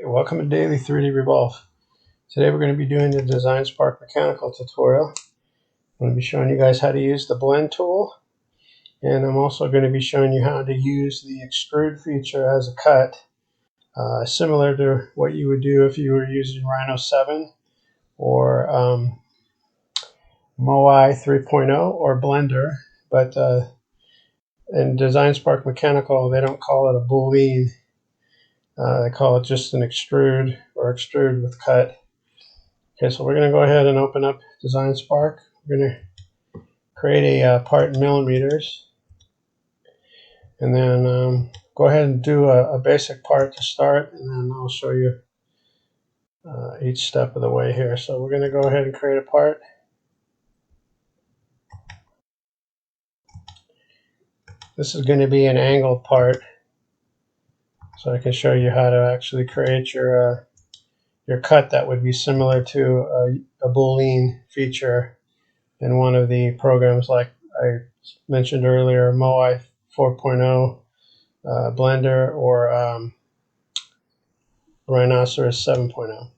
Welcome to Daily 3D Revolve. Today we're going to be doing the Design Spark Mechanical tutorial. I'm going to be showing you guys how to use the blend tool, and I'm also going to be showing you how to use the extrude feature as a cut, similar to what you would do if you were using Rhino 7 or Moai 3.0 or Blender, but in Design Spark Mechanical they don't call it a boolean. They call it just an extrude or extrude with cut. Okay, so we're going to go ahead and open up Design Spark. We're going to create a part in millimeters, and then go ahead and do a basic part to start, and then I'll show you each step of the way here. So we're going to go ahead and create a part. This is going to be an angled part, so I can show you how to actually create your cut that would be similar to a boolean feature in one of the programs like I mentioned earlier, Moai 4.0, Blender, or Rhinoceros 7.0.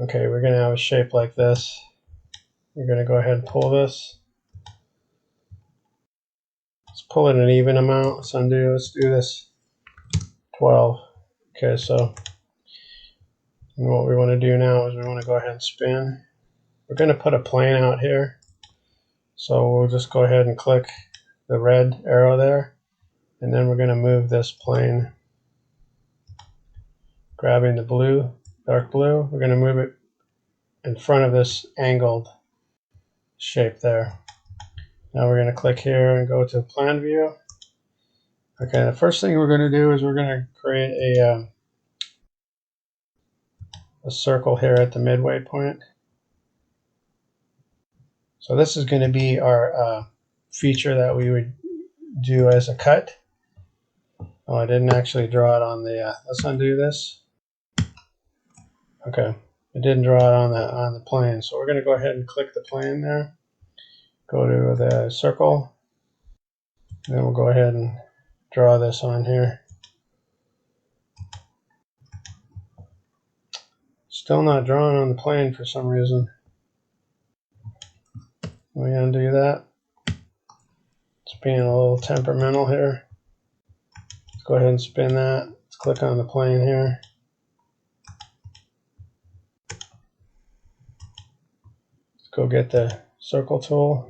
Okay, we're going to have a shape like this. We're going to go ahead and pull this. Let's pull it an even amount. Let's undo. Let's do this 12. Okay, so what we want to do now is we want to go ahead and spin. We're going to put a plane out here. So we'll just go ahead and click the red arrow there, and then we're going to move this plane, grabbing the blue, dark blue. We're going to move it in front of this angled shape there. Now we're going to click here and go to plan view. Okay, the first thing we're going to do is we're going to create a circle here at the midway point. So this is going to be our feature that we would do as a cut. Oh, I didn't actually draw it on the, let's undo this. Okay, it didn't draw it on the plane, so we're going to go ahead and click the plane there. Go to the circle, and then we'll go ahead and draw this on here. Still not drawing on the plane for some reason. We're going to undo that. It's being a little temperamental here. Let's go ahead and spin that. Let's click on the plane here. Let's go get the circle tool.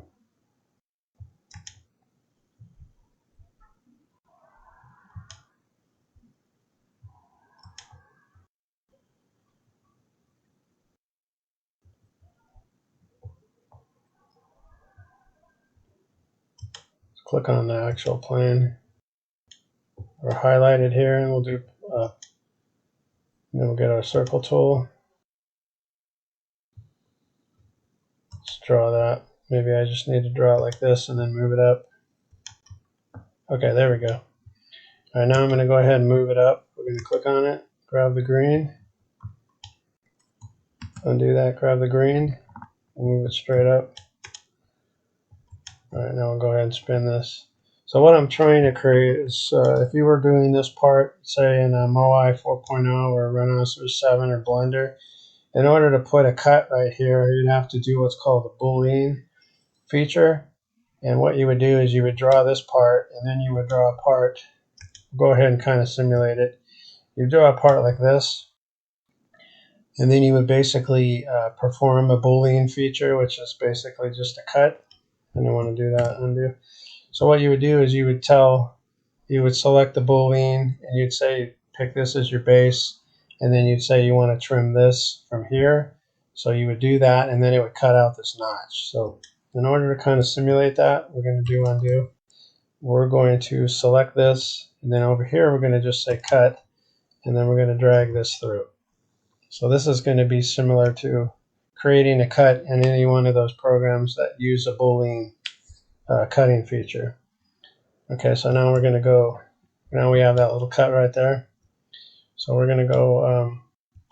Click on the actual plane. We're highlighted here, and we'll do. Then we'll get our circle tool. Let's draw that. Maybe I just need to draw it like this and then move it up. Okay, there we go. All right, now I'm going to go ahead and move it up. We're going to click on it, grab the green, undo that, grab the green, and move it straight up. All right, now we'll go ahead and spin this. So what I'm trying to create is, if you were doing this part, say in a Moai 4.0 or Rhinoceros 7 or Blender, in order to put a cut right here, you'd have to do what's called the boolean feature. And what you would do is you would draw this part, and then you would draw a part. Go ahead and kind of simulate it. You draw a part like this, and then you would basically perform a boolean feature, which is basically just a cut. I don't want to do that, undo. So what you would do is you would select the boolean, and you'd say pick this as your base, and then you'd say you want to trim this from here. So you would do that, and then it would cut out this notch. So in order to kind of simulate that, we're going to do undo. We're going to select this, and then over here we're going to just say cut, and then we're going to drag this through. So this is going to be similar to creating a cut in any one of those programs that use a boolean cutting feature. Okay, so now we're going to go, now we have that little cut right there. So we're going to go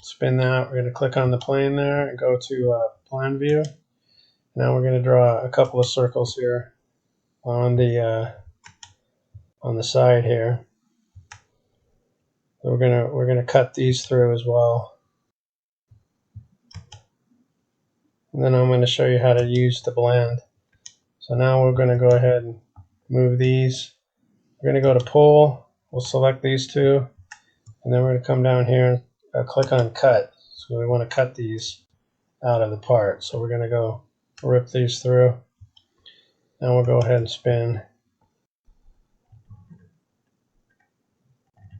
spin that. We're going to click on the plane there and go to plan view. Now we're going to draw a couple of circles here on the side here. So we're gonna cut these through as well. And then I'm going to show you how to use the blend. So now we're going to go ahead and move these. We're going to go to pull. We'll select these two. And then we're going to come down here and click on cut. So we want to cut these out of the part. So we're going to go rip these through. Now we'll go ahead and spin.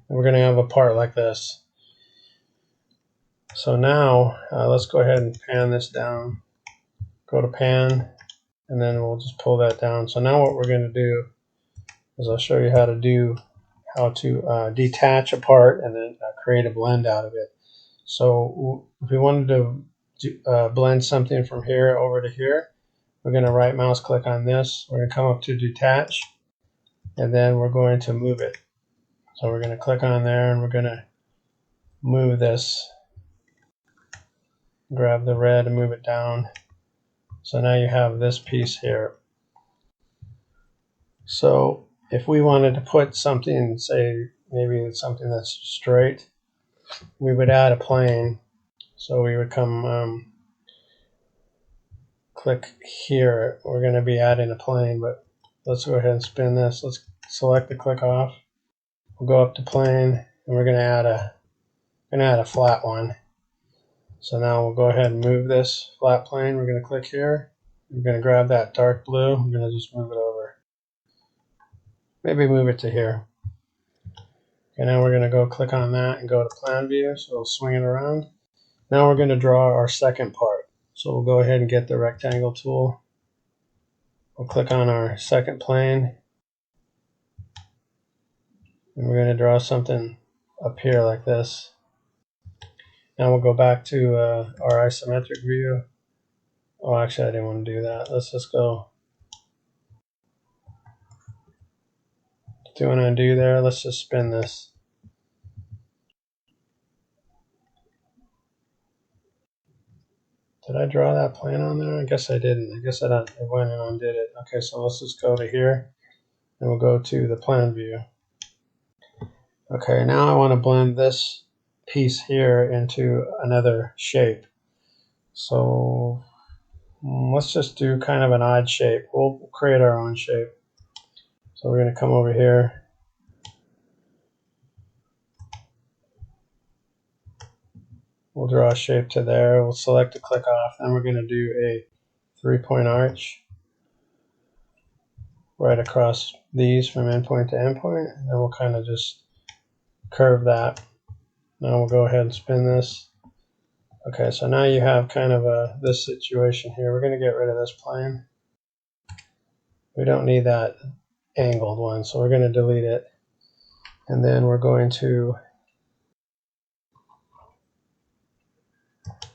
And we're going to have a part like this. So now let's go ahead and pan this down. Go to pan, and then we'll just pull that down. So now what we're going to do is I'll show you how to detach a part and then create a blend out of it. So if we wanted to blend something from here over to here, we're going to right mouse click on this. We're going to come up to detach, and then we're going to move it. So we're going to click on there, and we're going to move this. Grab the red and move it down. So now you have this piece here. So if we wanted to put something, say maybe something that's straight, we would add a plane. So we would come click here. We're going to be adding a plane, but let's go ahead and spin this. Let's select the click off. We'll go up to plane, and we're going to add a flat one. So now we'll go ahead and move this flat plane. We're going to click here. We're going to grab that dark blue. I'm going to just move it over. Maybe move it to here. Okay, now we're going to go click on that and go to plan view. So we'll swing it around. Now we're going to draw our second part. So we'll go ahead and get the rectangle tool. We'll click on our second plane. And we're going to draw something up here like this. Now we'll go back to our isometric view. Oh, actually, I didn't want to do that. Let's just go do an undo there. Let's just spin this. Did I draw that plane on there? I guess I didn't. I guess I went and undid it. Okay, so let's just go to here, and we'll go to the plan view. Okay, now I want to blend this piece here into another shape. So let's just do kind of an odd shape. We'll create our own shape. So we're going to come over here. We'll draw a shape to there. We'll select the click off. Then we're going to do a 3-point arch right across these from endpoint to endpoint. And then we'll kind of just curve that. Now we'll go ahead and spin this. Okay, so now you have kind of this situation here. We're going to get rid of this plane. We don't need that angled one, so we're going to delete it. And then we're going to,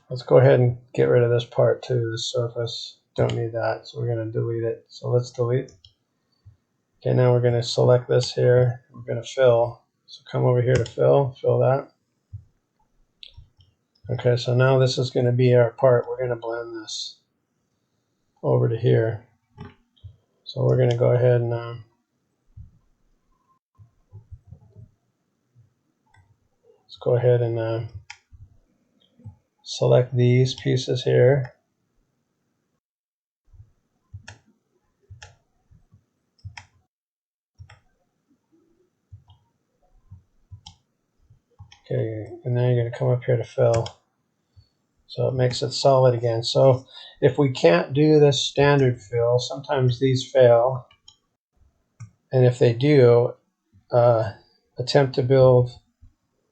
let's go ahead and get rid of this part too, this surface. Don't need that, so we're going to delete it. So let's delete. Okay, now we're going to select this here. We're going to fill. So come over here to fill that. Okay, so now this is going to be our part. We're going to blend this over to here. So we're going to go ahead and let's go ahead and select these pieces here. Okay, and now you're going to come up here to fill. So it makes it solid again. So if we can't do this standard fill, sometimes these fail. And if they do, attempt to build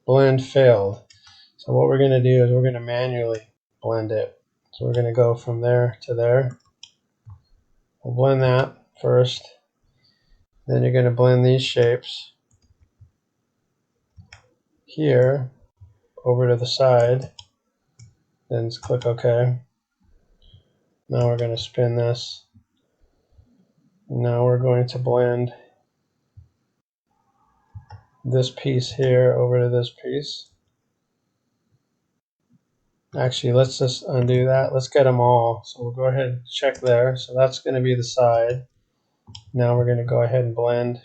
blend failed. So what we're going to do is we're going to manually blend it. So we're going to go from there to there. We'll blend that first. Then you're going to blend these shapes here over to the side. Then just click OK. Now we're going to spin this. Now we're going to blend this piece here over to this piece. Actually, let's just undo that. Let's get them all. So we'll go ahead and check there. So that's going to be the side. Now we're going to go ahead and blend.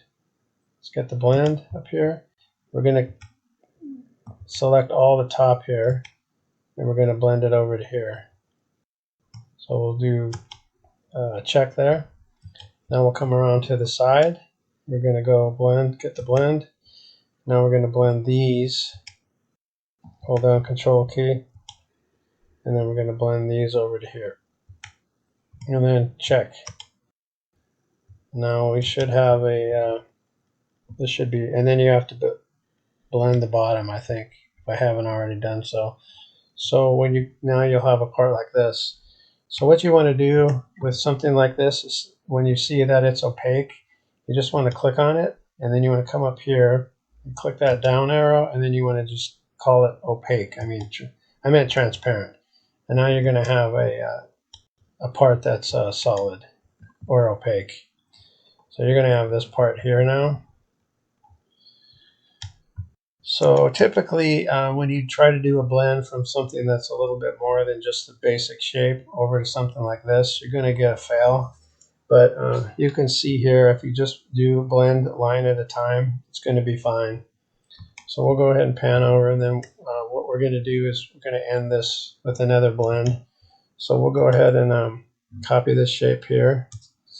Let's get the blend up here. We're going to select all the top here, and we're going to blend it over to here. So we'll do check there. Now we'll come around to the side. We're going to go blend, get the blend. Now we're going to blend these. Hold down Control key, and then we're going to blend these over to here. And then check. Now we should have a, this should be, and then you have to blend the bottom, I think, if I haven't already done so. So when you, now you'll have a part like this. So what you want to do with something like this is when you see that it's opaque, you just want to click on it, and then you want to come up here and click that down arrow, and then you want to just call it opaque. I meant transparent. And now you're going to have a part that's solid or opaque. So you're going to have this part here now. So typically when you try to do a blend from something that's a little bit more than just the basic shape over to something like this, you're going to get a fail. But you can see here, if you just do blend line at a time, it's going to be fine. So we'll go ahead and pan over, and then what we're going to do is we're going to end this with another blend. So we'll go ahead and copy this shape here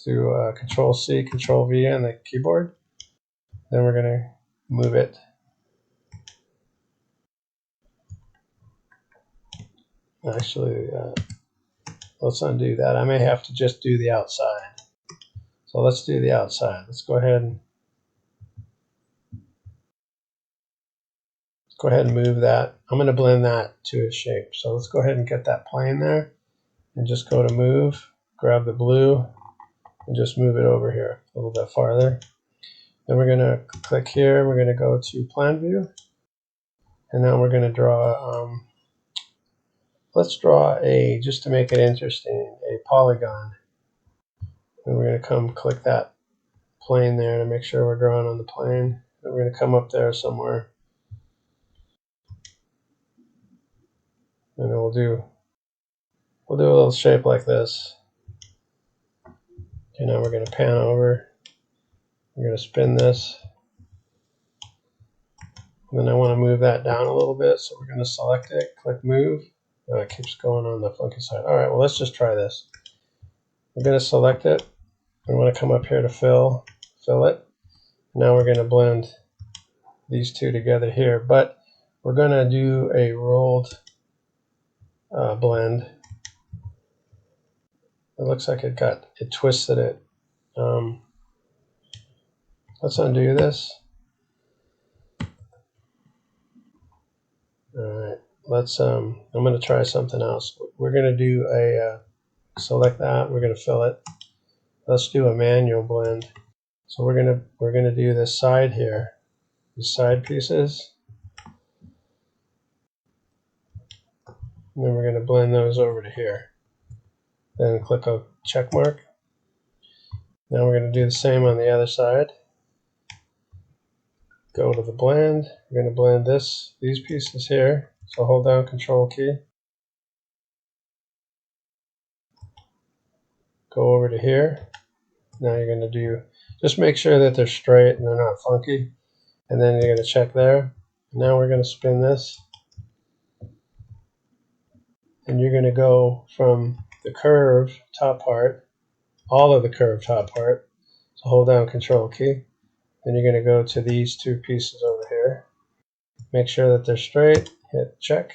through Control C, Control V on the keyboard. Then we're going to move it. Actually, let's undo that. I may have to just do the outside. So let's do the outside. Let's go ahead and move that. I'm going to blend that to a shape. So let's go ahead and get that plane there, and just go to move, grab the blue, and just move it over here a little bit farther. Then we're going to click here. We're going to go to plan view, and now we're going to draw. Let's draw a, just to make it interesting, a polygon. And we're going to come click that plane there to make sure we're drawing on the plane. And we're going to come up there somewhere, and we'll do a little shape like this. Okay, now we're going to pan over. We're going to spin this. And then I want to move that down a little bit, so we're going to select it, click move. Oh, it keeps going on the funky side. All right, well, let's just try this. We're going to select it. We want to come up here to fill it. Now we're going to blend these two together here, but we're going to do a rolled blend. It looks like it twisted it. Let's undo this. All right, let's. I'm going to try something else. We're going to do a select that. We're going to fill it. Let's do a manual blend. So we're gonna do this side here, these side pieces, and then we're gonna blend those over to here. Then click a check mark. Now we're gonna do the same on the other side. Go to the blend. We're gonna blend these pieces here. So hold down Control key. Go over to here. Now you're gonna do, just make sure that they're straight and they're not funky. And then you're gonna check there. Now we're gonna spin this. And you're going to go from the curve top part, all of the curve top part. So hold down Control key. Then you're going to go to these two pieces over here. Make sure that they're straight. Hit check.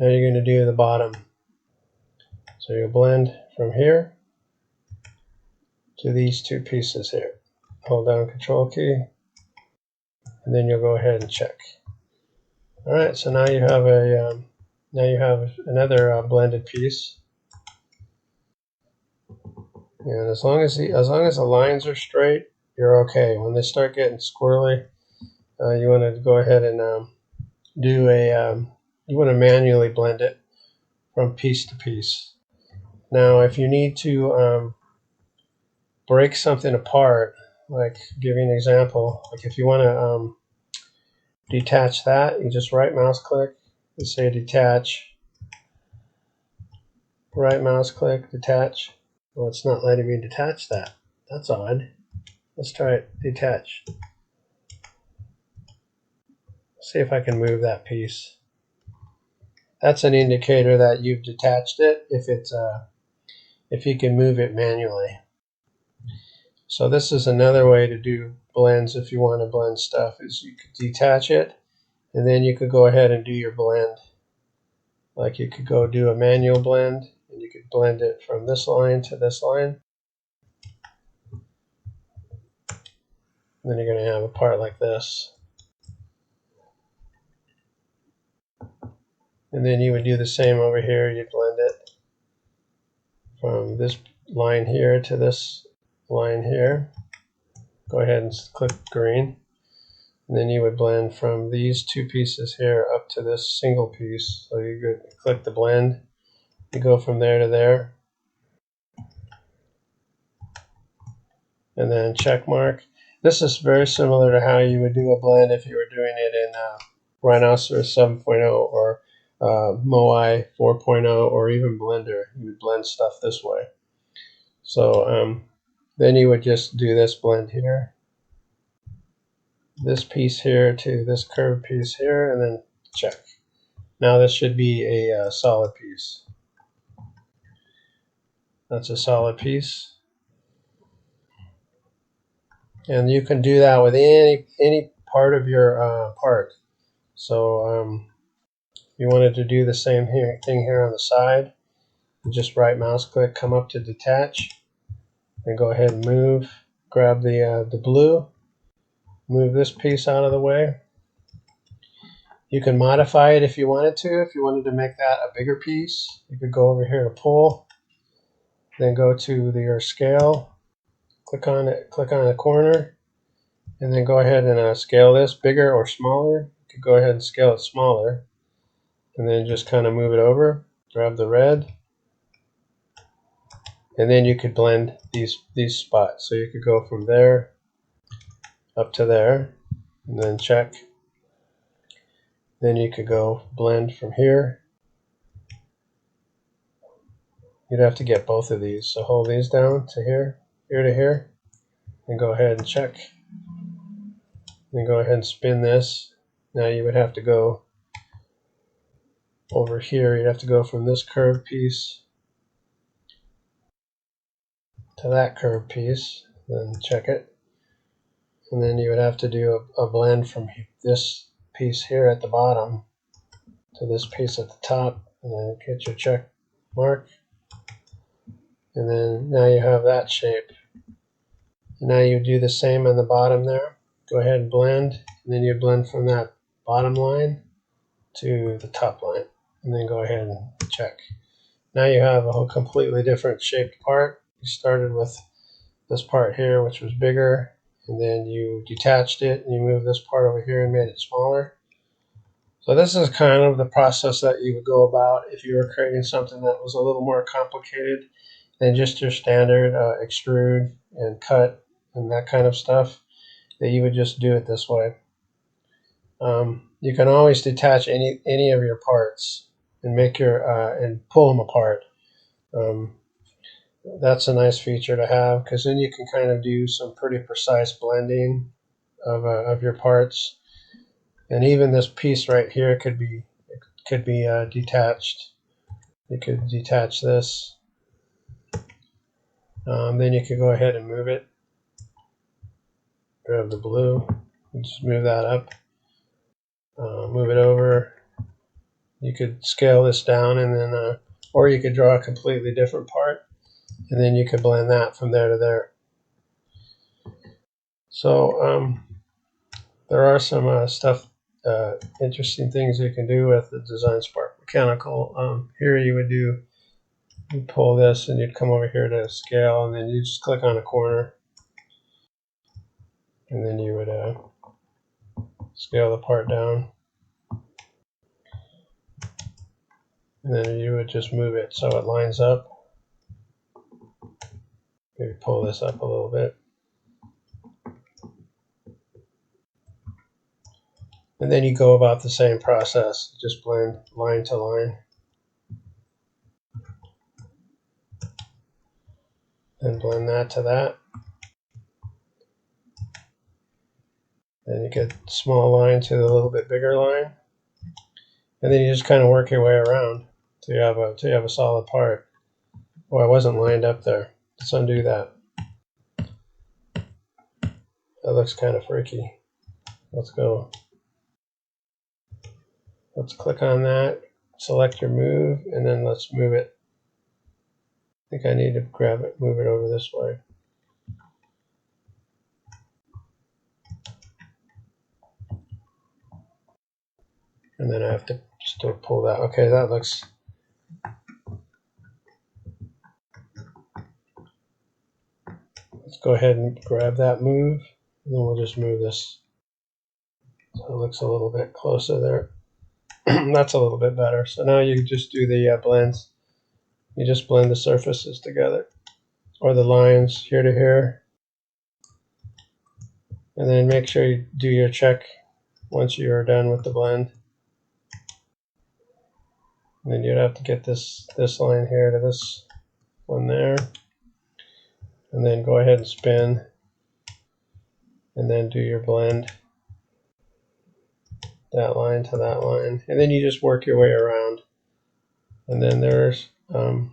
Now you're going to do the bottom. So you'll blend from here to these two pieces here. Hold down Control key. And then you'll go ahead and check. All right. So now you have a now you have another blended piece, and as long as the lines are straight, you're okay. When they start getting squirrely, you want to go ahead and do a you want to manually blend it from piece to piece. Now, if you need to break something apart, like give you an example, like if you want to detach that, you just right mouse click and say detach. Right mouse click, detach. Well, it's not letting me detach that. That's odd. Let's try it, detach. See if I can move that piece. That's an indicator that you've detached it if you can move it manually. So this is another way to do blends if you want to blend stuff, is you could detach it and then you could go ahead and do your blend. Like you could go do a manual blend and you could blend it from this line to this line. And then you're going to have a part like this. And then you would do the same over here. You'd blend it from this line here to this line here. Go ahead and click green. And then you would blend from these two pieces here up to this single piece. So you could click the blend. You go from there to there. And then check mark. This is very similar to how you would do a blend if you were doing it in Rhinoceros 7.0 or Moai 4.0 or even Blender. You would blend stuff this way. So then you would just do this blend here, this piece here to this curved piece here, and then check. Now this should be a solid piece. That's a solid piece. And you can do that with any part of your part. So you wanted to do the same thing here on the side. You just right mouse click, come up to detach, and go ahead and move. Grab the blue, move this piece out of the way. You can modify it if you wanted to. If you wanted to make that a bigger piece, you could go over here to pull, then go to your scale, click on it, click on the corner, and then go ahead and scale this bigger or smaller. You could go ahead and scale it smaller, and then just kind of move it over. Grab the red, and then you could blend these spots. So you could go from there up to there, and then check. Then you could go blend from here. You'd have to get both of these. So hold these down to here, here to here, and go ahead and check. Then go ahead and spin this. Now you would have to go over here. You'd have to go from this curved piece to that curved piece, then check it. And then you would have to do a blend from this piece here at the bottom to this piece at the top, and then get your check mark. And then now you have that shape. And now you do the same on the bottom there. Go ahead and blend, and then you blend from that bottom line to the top line, and then go ahead and check. Now you have a whole completely different shaped part. You started with this part here, which was bigger, and then you detached it, and you moved this part over here and made it smaller. So this is kind of the process that you would go about if you were creating something that was a little more complicated than just your standard extrude and cut and that kind of stuff. That you would just do it this way. You can always detach any of your parts and make your and pull them apart. That's a nice feature to have, because then you can kind of do some pretty precise blending of your parts. And even this piece right here could be detached. You could detach this. Then you could go ahead and move it. Grab the blue and just move that up. Move it over. You could scale this down, and then or you could draw a completely different part, and then you could blend that from there to there. So there are some interesting things you can do with the Design Spark Mechanical. Here you pull this, and you'd come over here to scale, and then you just click on a corner, and then you would scale the part down, and then you would just move it so it lines up. Maybe pull this up a little bit. And then you go about the same process, just blend line to line. And blend that to that. Then you get small line to the little bit bigger line, and then you just kind of work your way around till you have a solid part. Oh, I wasn't lined up there. Let's undo that. That looks kind of freaky. Let's go. Let's click on that, select your move, and then let's move it. I think I need to grab it, move it over this way. And then I have to still pull that. Okay, that looks. Let's go ahead and grab that move, and then we'll just move this. So it looks a little bit closer there. That's a little bit better. So now you just do the blends. You just blend the surfaces together, or the lines here to here. And then make sure you do your check once you're done with the blend. And then you'd have to get this line here to this one there. And then go ahead and spin. And then do your blend. That line to that line. And then you just work your way around. And then there's, and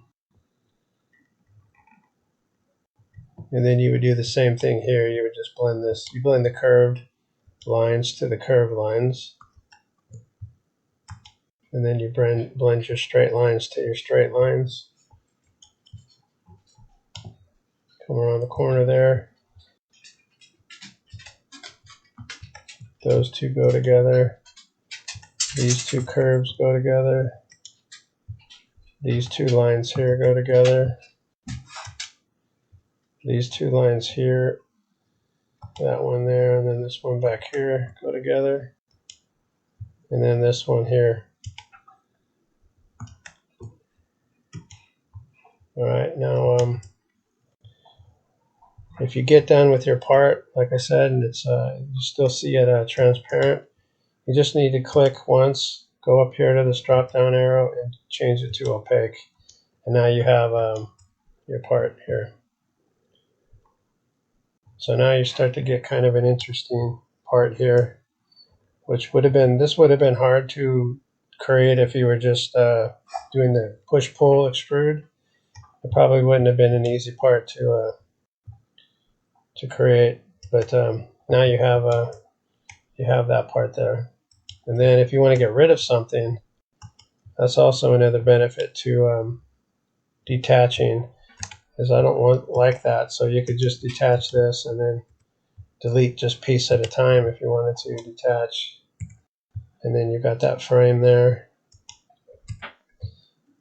then you would do the same thing here. You would just blend this. You blend the curved lines to the curved lines. And then you blend your straight lines to your straight lines. Come around the corner there. Those two go together. These two curves go together. These two lines here go together. These two lines here, that one there, and then this one back here go together. And then this one here. All right, now if you get done with your part, like I said, and it's you still see it transparent, you just need to click once, go up here to this drop down arrow and change it to opaque. And now you have your part here. So now you start to get kind of an interesting part here, which would have been, this would have been hard to create if you were just doing the push-pull extrude. It probably wouldn't have been an easy part to create, but now you have that part there. And then if you want to get rid of something, that's also another benefit to detaching, is I don't like that. So you could just detach this and then delete just piece at a time if you wanted to detach. And then you got that frame there.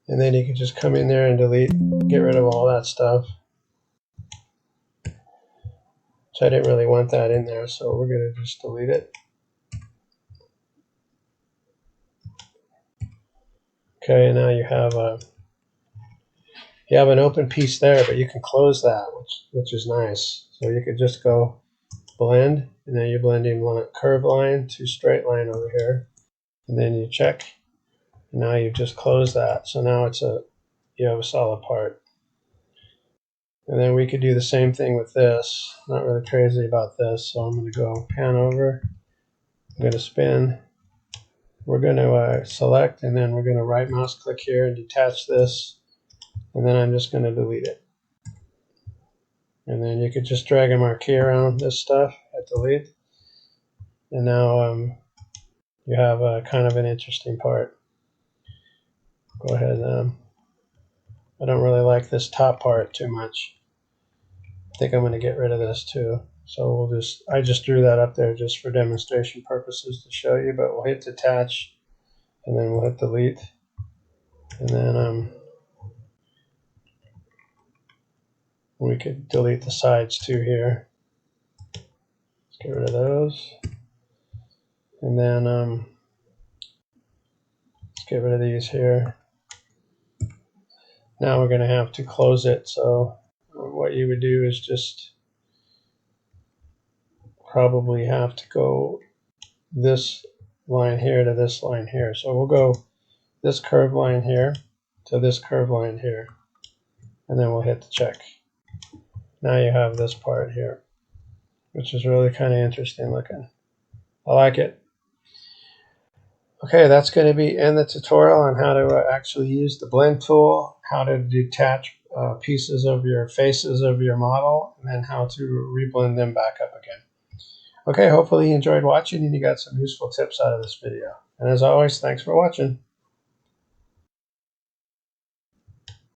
And then you can just come in there and delete, get rid of all that stuff. So I didn't really want that in there, so we're going to just delete it. Okay, now you have an open piece there, but you can close that, which is nice. So you could just go blend, and then you're blending curved line to straight line over here, and then you check. And now you just close that, so now you have a solid part. And then we could do the same thing with this. Not really crazy about this, so I'm going to go pan over. I'm going to spin. We're going to select, and then we're going to right mouse click here and detach this. And then I'm just going to delete it. And then you could just drag and marquee around this stuff at delete. And now you have kind of an interesting part. Go ahead. I don't really like this top part too much. I think I'm going to get rid of this too. So I just drew that up there just for demonstration purposes to show you, but we'll hit detach and then we'll hit delete. And then we could delete the sides too here. Let's get rid of those. And then let's get rid of these here. Now we're going to have to close it. So what you would do is just probably have to go this line here to this line here. So we'll go this curved line here to this curved line here. And then we'll hit the check. Now you have this part here, which is really kind of interesting looking. I like it. Okay, that's going to be in the tutorial on how to actually use the blend tool, how to detach pieces of your faces of your model, and then how to reblend them back up again. Okay, hopefully you enjoyed watching and you got some useful tips out of this video. And as always, thanks for watching.